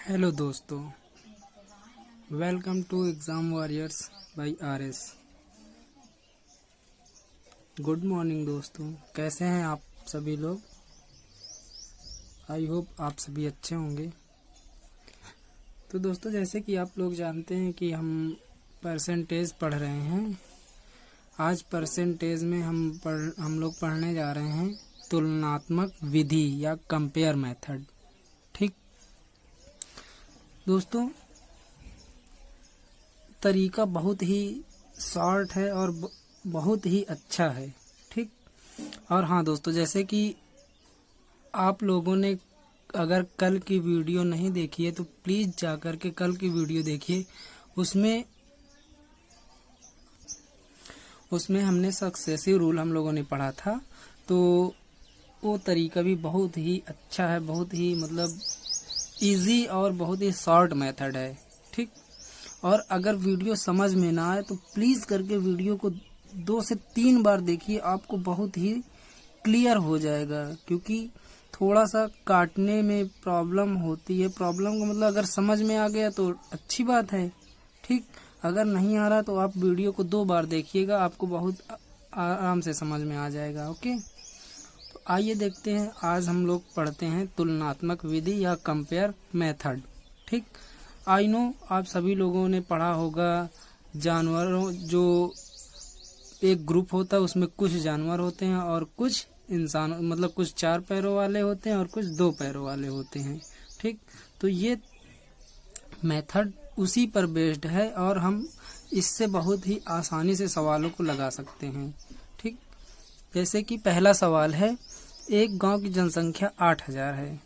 Hello दोस्तों, welcome to exam warriors by RS. Good morning दोस्तों, कैसे हैं आप सभी लोग। आई होप आप सभी अच्छे होंगे। तो दोस्तों, जैसे कि आप लोग जानते हैं कि हम परसेंटेज पढ़ रहे हैं। आज परसेंटेज में हम लोग पढ़ने जा रहे हैं तुलनात्मक विधि या कंपेयर मेथड। ठीक दोस्तों, तरीका बहुत ही शॉर्ट है और बहुत ही अच्छा है। ठीक। और हाँ दोस्तों, जैसे कि आप लोगों ने अगर कल की वीडियो नहीं देखी है तो प्लीज़ जाकर के कल की वीडियो देखिए। उसमें हमने सक्सेसिव रूल हम लोगों ने पढ़ा था। तो वो तरीका भी बहुत ही अच्छा है, बहुत ही इजी और बहुत ही शॉर्ट मेथड है। ठीक। और अगर वीडियो समझ में ना आए तो प्लीज़ करके वीडियो को 2 से 3 बार देखिए, आपको बहुत ही क्लियर हो जाएगा। क्योंकि थोड़ा सा काटने में प्रॉब्लम होती है। प्रॉब्लम का अगर समझ में आ गया तो अच्छी बात है। ठीक। अगर नहीं आ रहा तो आप वीडियो को 2 बार देखिएगा, आपको बहुत आराम से समझ में आ जाएगा। ओके, तो आइए देखते हैं। आज हम लोग पढ़ते हैं तुलनात्मक विधि या कंपेयर मेथड। ठीक। आई नो आप सभी लोगों ने पढ़ा होगा, जानवरों जो एक ग्रुप होता है उसमें कुछ जानवर होते हैं और कुछ इंसान कुछ 4 पैरों वाले होते हैं और कुछ 2 पैरों वाले होते हैं। ठीक। तो ये मेथड उसी पर बेस्ड है और हम इससे बहुत ही आसानी से सवालों को लगा सकते हैं। ठीक। जैसे कि पहला सवाल है, एक गांव की जनसंख्या 8000 है।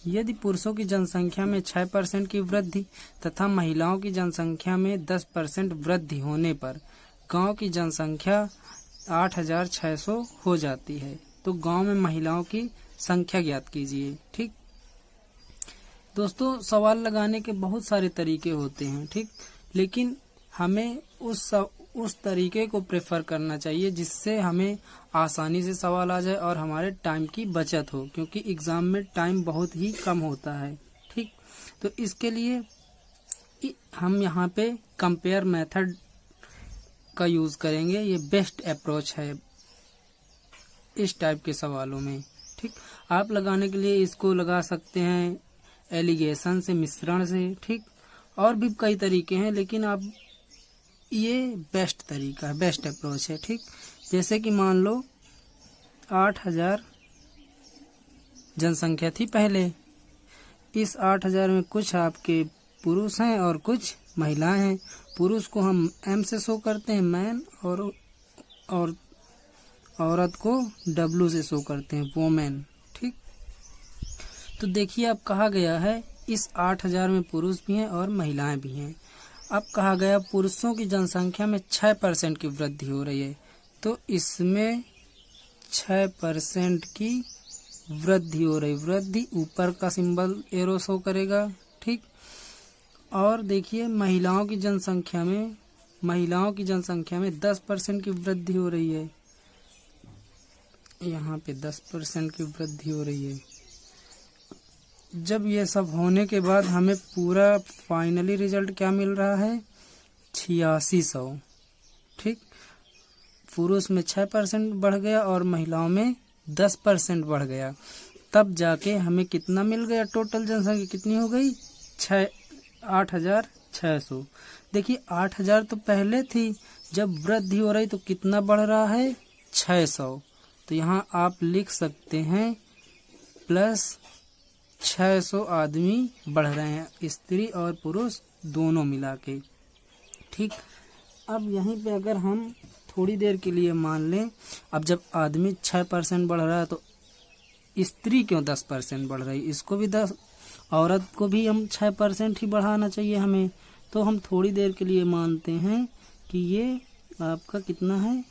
यदि पुरुषों की जनसंख्या में 6% की वृद्धि तथा महिलाओं की जनसंख्या में 10% वृद्धि होने पर गांव की जनसंख्या 8600 हो जाती है, तो गांव में महिलाओं की संख्या ज्ञात कीजिए। ठीक दोस्तों, सवाल लगाने के बहुत सारे तरीके होते हैं। ठीक, लेकिन हमें उस तरीके को प्रेफर करना चाहिए जिससे हमें आसानी से सवाल आ जाए और हमारे टाइम की बचत हो, क्योंकि एग्जाम में टाइम बहुत ही कम होता है। ठीक, तो इसके लिए हम यहाँ पे कंपेयर मेथड का यूज करेंगे। ये बेस्ट अप्रोच है इस टाइप के सवालों में। ठीक, आप लगाने के लिए इसको लगा सकते हैं एलिगेशन से, मिश्रण से। ठीक, और भी कई तरीके हैं, लेकिन आप ये बेस्ट तरीका है, बेस्ट अप्रोच है। ठीक, जैसे कि मान लो 8000 जनसंख्या थी पहले। इस 8000 में कुछ आपके पुरुष हैं और कुछ महिलाएं हैं। पुरुष को हम एम से शो करते हैं, मैन, और औरत को डब्ल्यू से शो करते हैं, वोमेन। ठीक, तो देखिए अब कहा गया है इस 8000 में पुरुष भी हैं और महिलाएं भी हैं। अब कहा गया पुरुषों की जनसंख्या में 6% की वृद्धि हो रही है, तो इसमें 6% की वृद्धि हो रही। वृद्धि ऊपर का सिंबल एरो शो करेगा। ठीक, और देखिए महिलाओं की जनसंख्या में 10% की वृद्धि हो रही है। यहाँ पे 10% की वृद्धि हो रही है। जब ये सब होने के बाद हमें पूरा फाइनली रिजल्ट क्या मिल रहा है, 8600। ठीक, पुरुष में 6% बढ़ गया और महिलाओं में 10% बढ़ गया। तब जाके हमें कितना मिल गया, टोटल जनसंख्या कितनी हो गई, 8600। देखिए 8000 तो पहले थी, जब वृद्धि हो रही तो कितना बढ़ रहा है, 600। तो यहाँ आप लिख सकते हैं प्लस 600 आदमी बढ़ रहे हैं, स्त्री और पुरुष दोनों मिला के। ठीक, अब यहीं पे अगर हम थोड़ी देर के लिए मान लें, अब जब आदमी 6% बढ़ रहा है तो स्त्री क्यों 10% बढ़ रही, इसको भी 10, औरत को भी हम 6% ही बढ़ाना चाहिए हमें। तो हम थोड़ी देर के लिए मानते हैं कि ये आपका कितना है,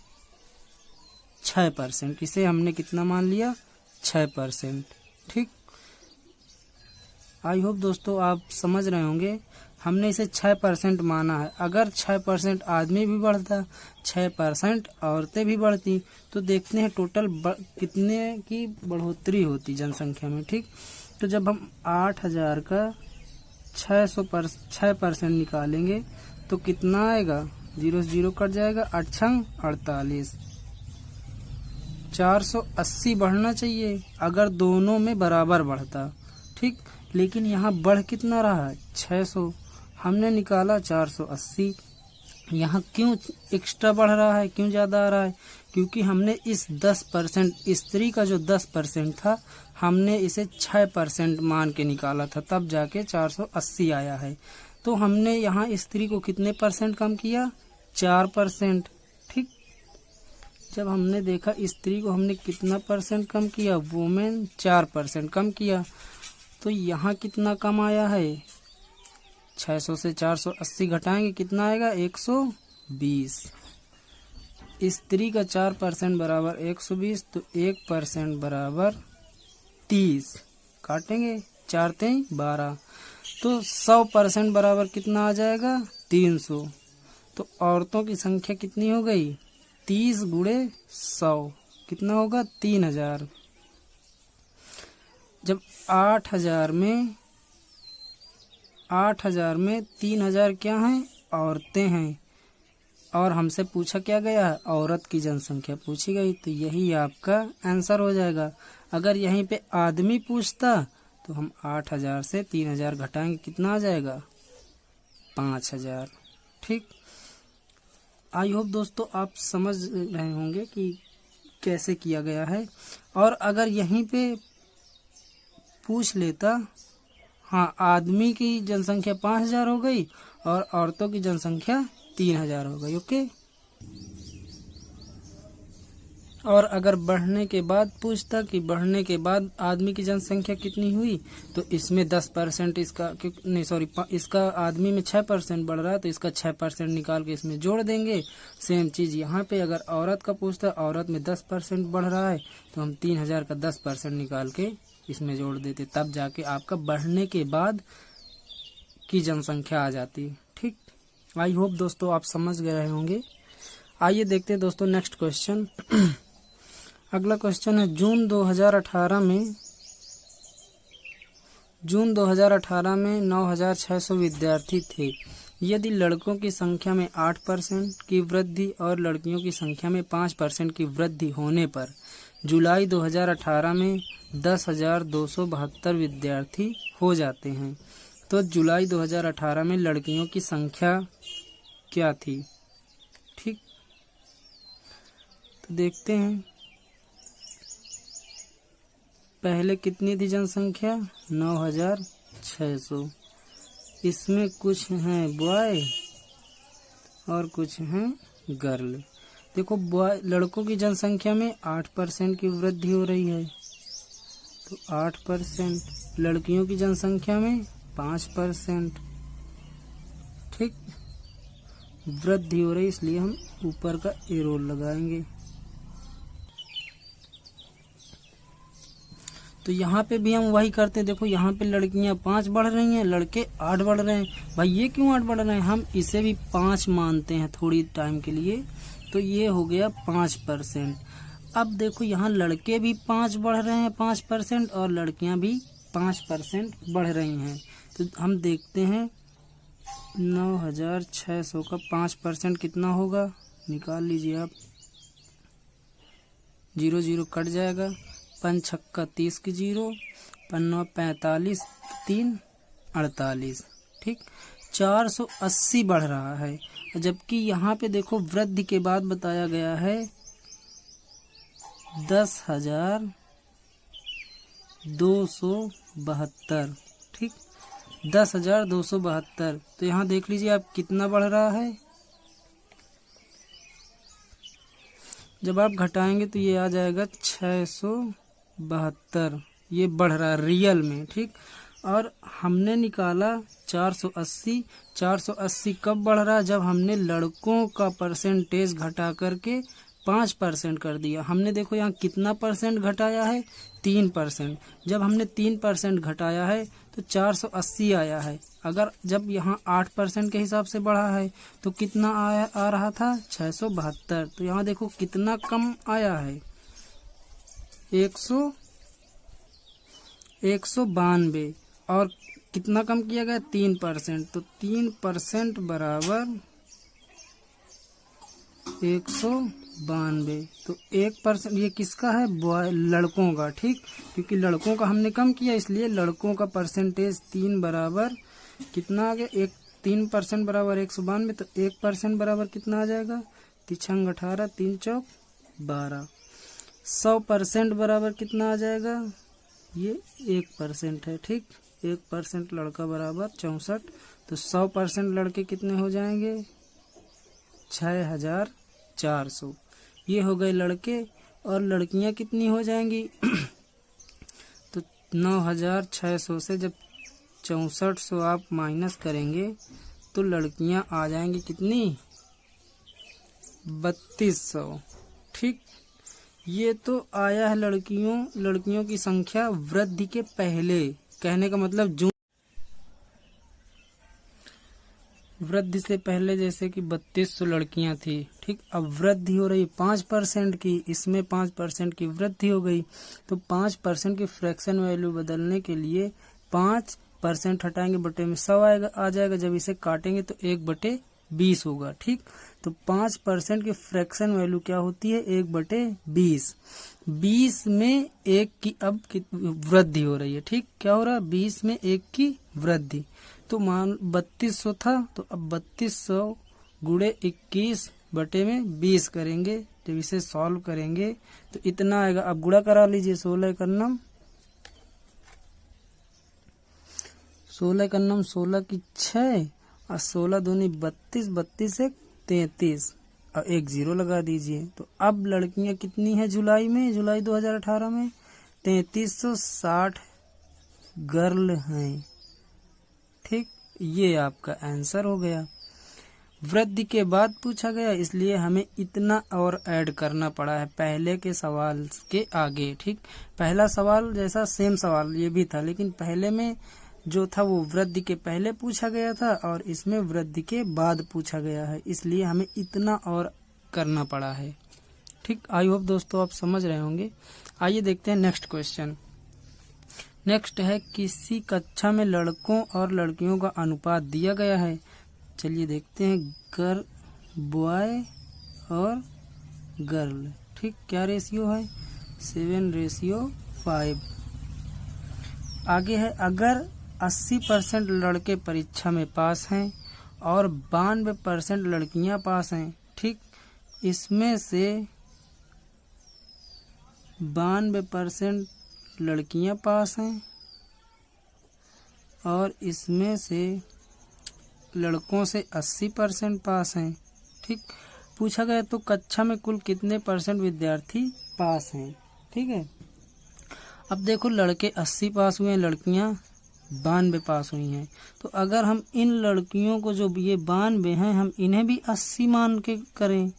6%। इसे हमने कितना मान लिया, 6%। ठीक, आई होप दोस्तों आप समझ रहे होंगे। हमने इसे 6% माना है। अगर 6% आदमी भी बढ़ता, 6% औरतें भी बढ़ती, तो देखते हैं टोटल कितने की बढ़ोतरी होती जनसंख्या में। ठीक, तो जब हम 8000 का 6% निकालेंगे तो कितना आएगा, 0 से 0 कट जाएगा, 8 छंग 48। 480 बढ़ना चाहिए अगर दोनों में बराबर बढ़ता, ठीक। लेकिन यहाँ बढ़ कितना रहा है, 600, हमने निकाला 480। यहाँ क्यों एक्स्ट्रा बढ़ रहा है, क्यों ज़्यादा आ रहा है, क्योंकि हमने इस 10% स्त्री का जो 10% था हमने इसे 6% मान के निकाला था, तब जाके 480 आया है। तो हमने यहाँ स्त्री को कितने परसेंट कम किया, 4%, ठीक। जब हमने देखा स्त्री को हमने कितना परसेंट कम किया, वुमेन 4% कम किया, तो यहाँ कितना कम आया है, 600 से 480 घटाएंगे कितना आएगा, 120। स्त्री का 4% बराबर 120, तो 1% बराबर 30, काटेंगे 4 3 12, तो 100% बराबर कितना आ जाएगा, 300। तो औरतों की संख्या कितनी हो गई, 30 गुणे 100 कितना होगा, 3000। जब 8000 में 3000 क्या हैं, औरतें हैं, और हमसे पूछा क्या गया, औरत की जनसंख्या पूछी गई, तो यही आपका आंसर हो जाएगा। अगर यहीं पे आदमी पूछता तो हम 8000 से 3000 घटाएंगे कितना आ जाएगा, 5000, ठीक। आई होप दोस्तों आप समझ रहे होंगे कि कैसे किया गया है। और अगर यहीं पे पूछ लेता, हाँ, आदमी की जनसंख्या 5000 हो गई और औरतों की जनसंख्या 3000 हो गई, ओके। और अगर बढ़ने के बाद पूछता कि बढ़ने के बाद आदमी की जनसंख्या कितनी हुई, तो इसमें 10% इसका, नहीं सॉरी, इसका आदमी में 6% बढ़ रहा है तो इसका 6% निकाल के इसमें जोड़ देंगे। सेम चीज़ यहाँ पे अगर औरत का पूछता, औरत में 10% बढ़ रहा है तो हम 3000 का 10% निकाल के इसमें जोड़ देते, तब जाके आपका बढ़ने के बाद की जनसंख्या आ जाती, ठीक। आई होप दोस्तों आप समझ गए होंगे। आइए देखते हैं दोस्तों नेक्स्ट क्वेश्चन। अगला क्वेश्चन है, जून 2018 में 9600 विद्यार्थी थे। यदि लड़कों की संख्या में 8% की वृद्धि और लड़कियों की संख्या में 5% की वृद्धि होने पर जुलाई 2018 में 10,272 विद्यार्थी हो जाते हैं, तो जुलाई 2018 में लड़कियों की संख्या क्या थी, ठीक। तो देखते हैं पहले कितनी थी जनसंख्या, 9600। इसमें कुछ हैं बॉय और कुछ हैं गर्ल। देखो बॉय, लड़कों की जनसंख्या में 8% की वृद्धि हो रही है, तो 8%, लड़कियों की जनसंख्या में 5%, ठीक। वृद्धि हो रही इसलिए हम ऊपर का एरो लगाएंगे। तो यहाँ पे भी हम वही करते हैं। देखो यहाँ पे लड़कियाँ 5 बढ़ रही हैं, लड़के 8 बढ़ रहे हैं। भाई ये क्यों 8 बढ़ रहे हैं, हम इसे भी 5 मानते हैं थोड़ी टाइम के लिए, तो ये हो गया 5%। अब देखो यहाँ लड़के भी 5 बढ़ रहे हैं 5% और लड़कियाँ भी 5% बढ़ रही हैं। तो हम देखते हैं 9600 का 5% कितना होगा, निकाल लीजिए आप, 0 0 कट जाएगा, 5 छक्का 30 की 0, 5 45, 3 48, ठीक। 480 बढ़ रहा है, जबकि यहाँ पे देखो वृद्धि के बाद बताया गया है 10,272, ठीक, 10,272। तो यहाँ देख लीजिए आप कितना बढ़ रहा है, जब आप घटाएंगे तो ये आ जाएगा 672, ये बढ़ रहा है रियल में, ठीक। और हमने निकाला 480, 480 कब बढ़ रहा है, जब हमने लड़कों का परसेंटेज घटा करके 5% कर दिया। हमने देखो यहाँ कितना परसेंट घटाया है, 3%। जब हमने 3% घटाया है तो 480 आया है। अगर जब यहाँ 8% के हिसाब से बढ़ा है तो कितना आ रहा था, 672। तो यहाँ देखो कितना कम आया है, 192। और कितना कम किया गया 3%, तो 3% बराबर 192। तो 1% ये किसका है, बॉय लड़कों का, ठीक, क्योंकि लड़कों का हमने कम किया इसलिए लड़कों का परसेंटेज 3 बराबर कितना आ गया, 3% बराबर 192, तो 1% बराबर कितना आ जाएगा, 3 18 3 चौक 12। 100% बराबर कितना आ जाएगा, ये 1% है, ठीक, 1% लड़का बराबर 64, तो 100% लड़के कितने हो जाएंगे, 6400। ये हो गए लड़के, और लड़कियां कितनी हो जाएंगी तो 9600 से जब 6400 आप माइनस करेंगे तो लड़कियां आ जाएंगी कितनी, 3200, ठीक। ये तो आया है लड़कियों की संख्या वृद्धि के पहले, कहने का मतलब जून वृद्धि से पहले जैसे कि 3200 लड़कियां थी, ठीक। अब वृद्धि हो रही 5% की, इसमें 5% की वृद्धि हो गई, तो 5% की फ्रैक्शन वैल्यू बदलने के लिए 5% हटाएंगे, बटे में 100 आ जाएगा, जब इसे काटेंगे तो 1/20 होगा, ठीक। तो 5% की फ्रैक्शन वैल्यू क्या होती है, 1/20। 20 में 1 की अब वृद्धि हो रही है, ठीक, क्या हो रहा है, 20 में 1 की वृद्धि। तो मान 3200 था, तो अब 3200 गुणे 21 बटे में 20 करेंगे, जब इसे सॉल्व करेंगे तो इतना आएगा। अब गुणा करा लीजिए, 16 करनम 16 की 6 और 16 दूनी 32, 32 से 33 और 1 0 लगा दीजिए। तो अब लड़कियां कितनी है जुलाई 2018 में 3360 गर्ल हैं, ठीक। ये आपका आंसर हो गया। वृद्धि के बाद पूछा गया इसलिए हमें इतना और ऐड करना पड़ा है पहले के सवाल के आगे, ठीक। पहला सवाल जैसा सेम सवाल ये भी था, लेकिन पहले में जो था वो वृद्धि के पहले पूछा गया था और इसमें वृद्धि के बाद पूछा गया है, इसलिए हमें इतना और करना पड़ा है, ठीक। आई होप दोस्तों आप समझ रहे होंगे। आइए देखते हैं नेक्स्ट क्वेश्चन। नेक्स्ट है, किसी कक्षा में लड़कों और लड़कियों का अनुपात दिया गया है। चलिए देखते हैं, बॉय और गर्ल, ठीक, क्या रेशियो है, 7:5। आगे है, अगर 80% लड़के परीक्षा में पास हैं और 92% लड़कियां पास हैं, ठीक, इसमें से 92% लड़कियां पास हैं और इसमें से लड़कों से 80% पास हैं, ठीक। पूछा गया तो कक्षा में कुल कितने % विद्यार्थी पास हैं, ठीक है। अब देखो लड़के 80 पास हुए हैं, लड़कियां 92 पास हुई हैं, तो अगर हम इन लड़कियों को जो ये 92 हैं हम इन्हें भी 80 मान के करें,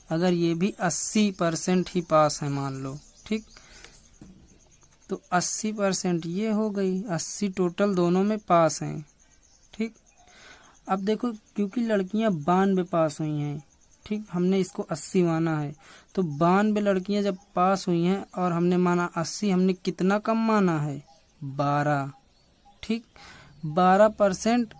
अगर ये भी 80% ही पास है मान लो, ठीक, तो 80% ये हो गई, 80 टोटल दोनों में पास हैं, ठीक। अब देखो क्योंकि लड़कियां 92 पास हुई हैं, ठीक, हमने इसको 80 माना है, तो 92 लड़कियां जब पास हुई हैं और हमने माना 80, हमने कितना कम माना है, 12, ठीक। 12%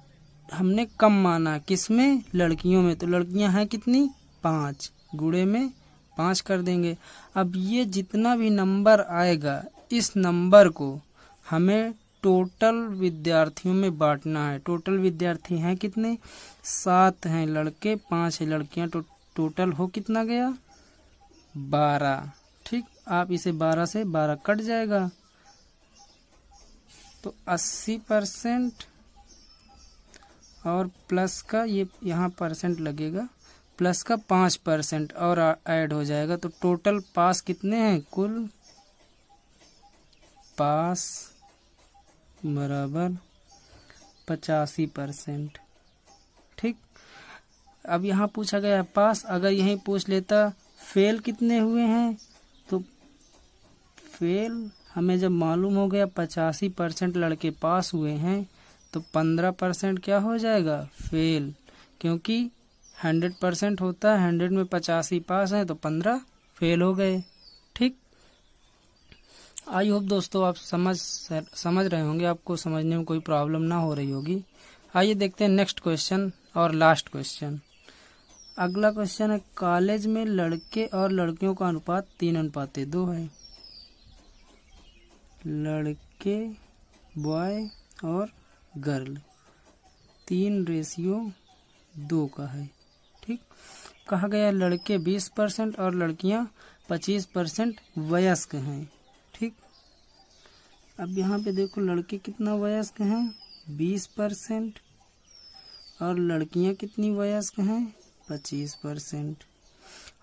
हमने कम माना, किसमें, लड़कियों में। तो लड़कियां हैं कितनी, 5, गुणे में 5 कर देंगे। अब ये जितना भी नंबर आएगा इस नंबर को हमें टोटल विद्यार्थियों में बांटना है। टोटल विद्यार्थी हैं कितने, 7 हैं लड़के, 5 है लड़कियां, तो टोटल हो कितना गया, 12, ठीक। आप इसे 12 से 12 कट जाएगा, तो 80% और प्लस का ये यहाँ परसेंट लगेगा, प्लस का 5% और ऐड हो जाएगा, तो टोटल पास कितने हैं, कुल पास बराबर 85%, ठीक। अब यहाँ पूछा गया है पास, अगर यहीं पूछ लेता फेल कितने हुए हैं, तो फेल हमें जब मालूम हो गया 85% लड़के पास हुए हैं तो 15% क्या हो जाएगा, फेल, क्योंकि 100% होता है, 100 में 85 पास हैं तो 15 फेल हो गए, ठीक। आई होप दोस्तों आप समझ रहे होंगे, आपको समझने में कोई प्रॉब्लम ना हो रही होगी। आइए देखते हैं नेक्स्ट क्वेश्चन और लास्ट क्वेश्चन। अगला क्वेश्चन है, कॉलेज में लड़के और लड़कियों का अनुपात 3:2 है। लड़के बॉय और गर्ल 3:2 का है। ठीक, कहा गया लड़के 20% और लड़कियां 25% वयस्क हैं। ठीक, अब यहाँ पे देखो लड़के कितना वयस्क हैं 20% और लड़कियां कितनी वयस्क हैं 25%।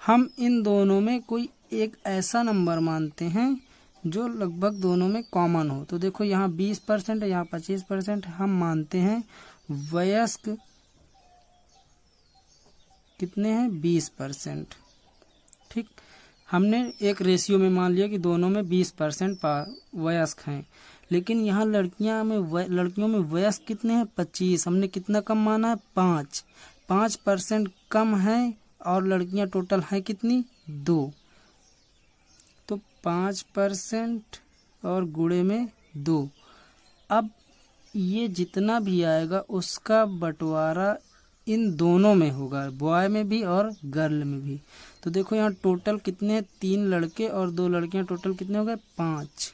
हम इन दोनों में कोई एक ऐसा नंबर मानते हैं जो लगभग दोनों में कॉमन हो। तो देखो यहाँ 20% है, यहाँ 25%। हम मानते हैं वयस्क कितने हैं 20%। ठीक, हमने एक रेशियो में मान लिया कि दोनों में 20% वयस्क हैं, लेकिन यहाँ लड़कियों में वयस्क कितने हैं 25। हमने कितना कम माना है 5% कम है और लड़कियां टोटल हैं कितनी 2। तो 5% और गुणे में 2। अब ये जितना भी आएगा उसका बंटवारा इन दोनों में होगा, बॉय में भी और गर्ल में भी। तो देखो यहाँ टोटल कितने 3 लड़के और 2 लड़कियां, टोटल कितने हो गए 5।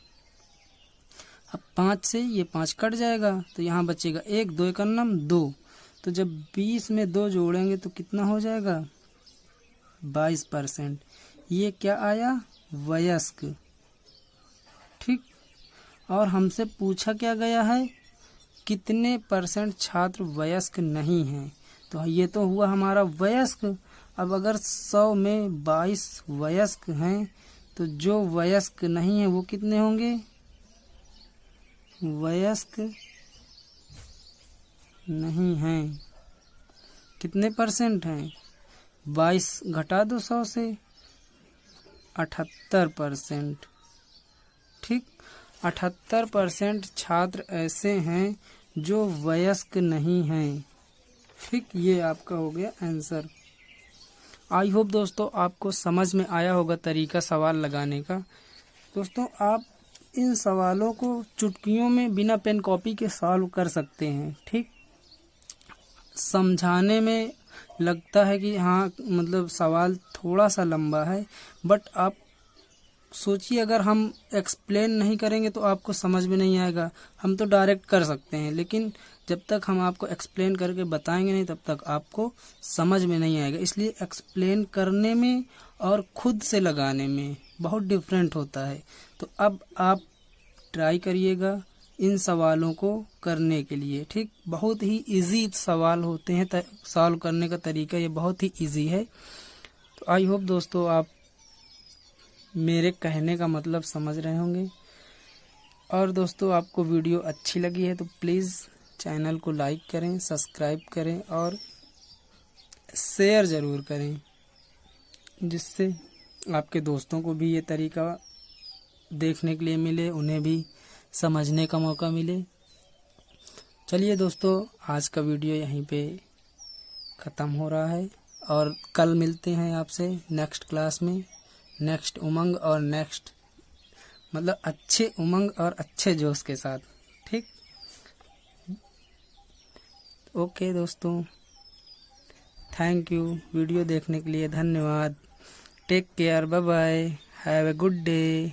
अब 5 से ये 5 कट जाएगा तो यहाँ बचेगा 1, 2 का नाम 2। तो जब 20 में 2 जोड़ेंगे तो कितना हो जाएगा 22%। ये क्या आया वयस्क। ठीक, और हमसे पूछा क्या गया है कितने % छात्र वयस्क नहीं हैं। तो ये तो हुआ हमारा वयस्क। अब अगर 100 में 22 वयस्क हैं तो जो वयस्क नहीं है वो कितने होंगे, वयस्क नहीं हैं कितने % हैं 22 घटा दो 100 से 78%। ठीक, 78% छात्र ऐसे हैं जो वयस्क नहीं हैं। ठीक, ये आपका हो गया आंसर। आई होप दोस्तों आपको समझ में आया होगा तरीका सवाल लगाने का। दोस्तों आप इन सवालों को चुटकियों में बिना पेन कॉपी के सॉल्व कर सकते हैं। ठीक, समझाने में लगता है कि हाँ मतलब सवाल थोड़ा सा लंबा है, बट आप सोचिए अगर हम एक्सप्लेन नहीं करेंगे तो आपको समझ में नहीं आएगा। हम तो डायरेक्ट कर सकते हैं, लेकिन जब तक हम आपको एक्सप्लेन करके बताएंगे नहीं तब तक आपको समझ में नहीं आएगा। इसलिए एक्सप्लेन करने में और खुद से लगाने में बहुत डिफरेंट होता है। तो अब आप ट्राई करिएगा इन सवालों को करने के लिए। ठीक, बहुत ही इजी सवाल होते हैं, सॉल्व करने का तरीका ये बहुत ही इजी है। तो आई होप दोस्तों आप मेरे कहने का मतलब समझ रहे होंगे। और दोस्तों आपको वीडियो अच्छी लगी है तो प्लीज़ चैनल को लाइक करें, सब्सक्राइब करें और शेयर ज़रूर करें, जिससे आपके दोस्तों को भी ये तरीका देखने के लिए मिले, उन्हें भी समझने का मौका मिले। चलिए दोस्तों आज का वीडियो यहीं पे ख़त्म हो रहा है और कल मिलते हैं आपसे नेक्स्ट क्लास में, नेक्स्ट उमंग और नेक्स्ट मतलब अच्छे उमंग और अच्छे जोश के साथ। ठीक, ओके दोस्तों, थैंक यू वीडियो देखने के लिए, धन्यवाद। Take care, bye bye, have a good day.